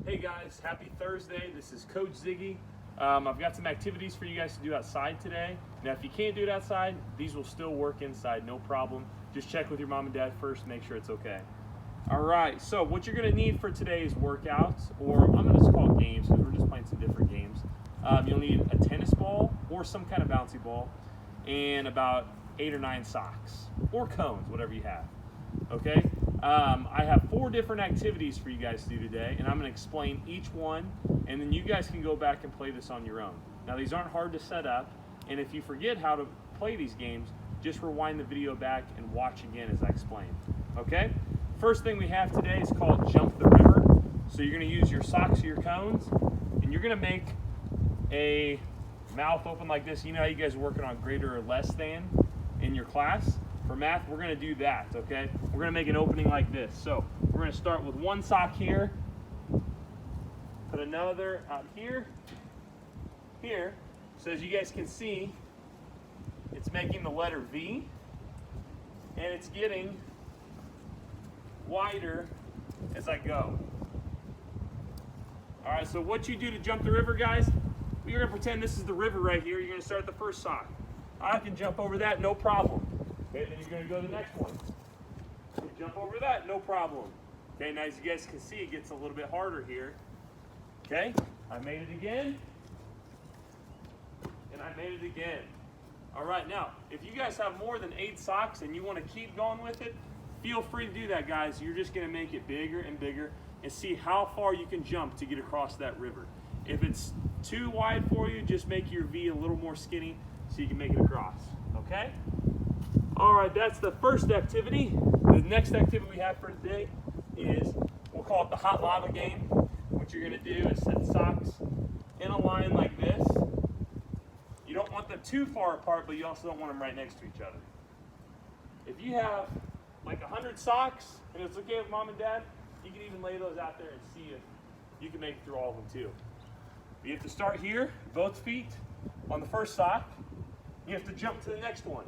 Hey guys, happy Thursday. This is Coach Ziggy. I've got some activities for you guys to do outside today. Now if you can't do it outside, these will still work inside, no problem. Just check with your mom and dad first, make sure it's okay. All right, so what you're gonna need for today's workouts, or I'm gonna just call it games because we're just playing some different games. You'll need a tennis ball or some kind of bouncy ball and about 8 or 9 socks or cones, whatever you have, okay? I have 4 different activities for you guys to do today, and I'm going to explain each one, and then you guys can go back and play this on your own. Now, these aren't hard to set up, and if you forget how to play these games, just rewind the video back and watch again as I explain. Okay? First thing we have today is called Jump the River. So you're going to use your socks or your cones, and you're going to make a mouth open like this. You know how you guys are working on greater or less than in your class? For math, we're going to do that, okay? We're going to make an opening like this. So we're going to start with one sock here, put another out here. So as you guys can see, it's making the letter V, and it's getting wider as I go. All right, so what you do to jump the river, guys, you're going to pretend this is the river right here. You're going to start the first sock. I can jump over that, no problem. Okay, then you're going to go to the next one. You jump over that, no problem. Okay, now as you guys can see, it gets a little bit harder here. Okay, I made it again, and I made it again. All right, now, if you guys have more than 8 socks and you want to keep going with it, feel free to do that, guys. You're just going to make it bigger and bigger and see how far you can jump to get across that river. If it's too wide for you, just make your V a little more skinny so you can make it across, okay? All right, that's the first activity. The next activity we have for today is, we'll call it the hot lava game. What you're gonna do is set socks in a line like this. You don't want them too far apart, but you also don't want them right next to each other. If you have like 100 socks and it's okay with mom and dad, you can even lay those out there and see if you can make it through all of them too. You have to start here, both feet on the first sock. You have to jump to the next one.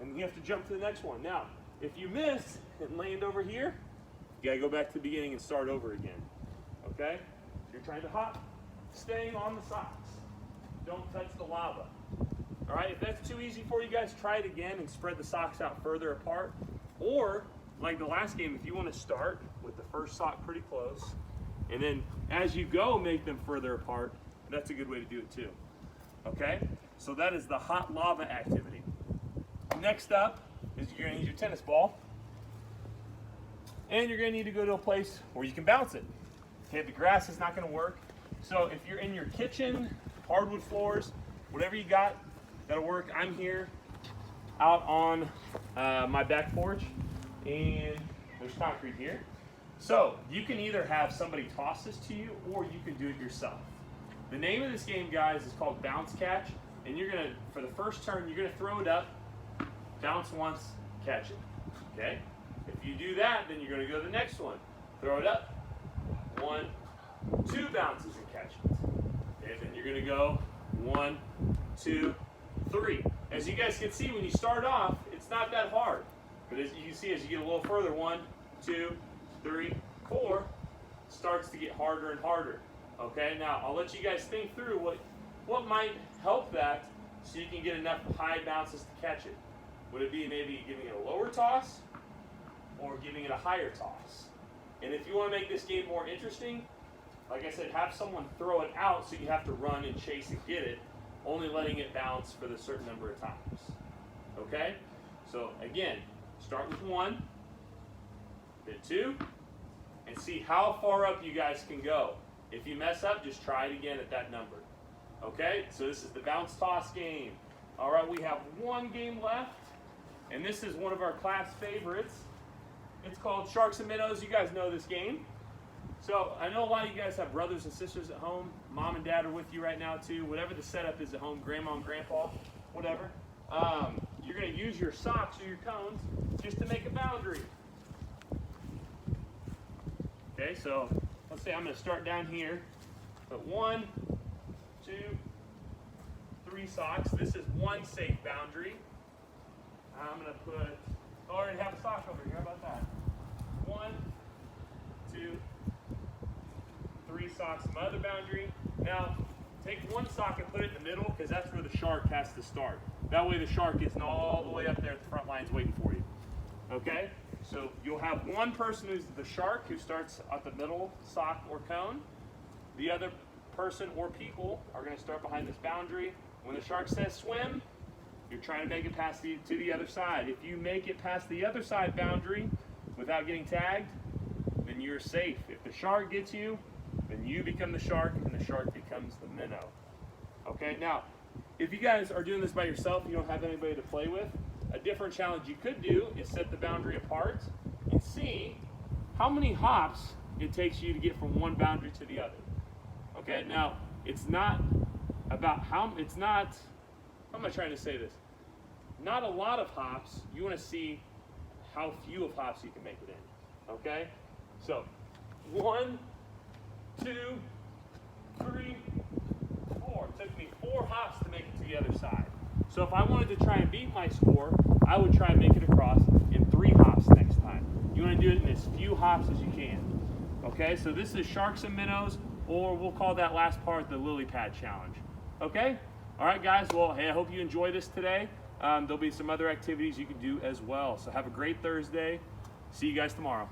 And you have to jump to the next one. Now, if you miss and land over here, you gotta go back to the beginning and start over again. Okay? So you're trying to hop, staying on the socks. Don't touch the lava. All right, if that's too easy for you guys, try it again and spread the socks out further apart. Or, like the last game, if you want to start with the first sock pretty close, and then as you go, make them further apart, that's a good way to do it too. Okay? So that is the hot lava activity. Next up is you're going to need your tennis ball, and you're going to need to go to a place where you can bounce it. Okay, the grass is not going to work. So if you're in your kitchen, hardwood floors, whatever you got, that'll work. I'm here out on my back porch, and there's concrete here. So you can either have somebody toss this to you, or you can do it yourself. The name of this game, guys, is called Bounce Catch, and you're going to, for the first turn, you're going to throw it up, bounce once, catch it, okay? If you do that, then you're going to go to the next one. Throw it up, 1, 2 bounces and catch it. Okay, then you're going to go 1, 2, 3. As you guys can see, when you start off, it's not that hard. But as you can see, as you get a little further, 1, 2, 3, 4, starts to get harder and harder. Okay, now I'll let you guys think through what might help that so you can get enough high bounces to catch it. Would it be maybe giving it a lower toss or giving it a higher toss? And if you want to make this game more interesting, like I said, have someone throw it out so you have to run and chase and get it, only letting it bounce for the certain number of times. Okay? So again, start with 1, then 2, and see how far up you guys can go. If you mess up, just try it again at that number. Okay? So this is the bounce toss game. All right, we have 1 game left. And this is one of our class favorites. It's called Sharks and Minnows. You guys know this game. So I know a lot of you guys have brothers and sisters at home. Mom and dad are with you right now too. Whatever the setup is at home, grandma and grandpa, whatever. You're going to use your socks or your cones just to make a boundary. Okay, so let's say I'm going to start down here. Put 1, 2, 3 socks. This is 1 safe boundary. I'm going to put, I already have a sock over here. How about that? 1, 2, sock, some other boundary. Now, take one sock and put it in the middle because that's where the shark has to start. That way the shark isn't all the way up there at the front lines waiting for you. Okay? So you'll have one person who's the shark who starts at the middle sock or cone. The other person or people are going to start behind this boundary. When the shark says swim, you're trying to make it past to the other side. If you make it past the other side boundary without getting tagged, then you're safe. If the shark gets you, then you become the shark and the shark becomes the minnow. Okay, now, if you guys are doing this by yourself, you don't have anybody to play with, a different challenge you could do is set the boundary apart and see how many hops it takes you to get from one boundary to the other. Okay, now, it's not about how am I trying to say this? Not a lot of hops, you want to see how few of hops you can make it in. Okay? So, 1, 2, 3, 4. It took me 4 hops to make it to the other side. So if I wanted to try and beat my score, I would try and make it across in 3 hops next time. You want to do it in as few hops as you can. Okay, so this is sharks and minnows, or we'll call that last part the lily pad challenge. Okay? All right, guys. Well, hey, I hope you enjoy this today. There'll be some other activities you can do as well. So have a great Thursday. See you guys tomorrow.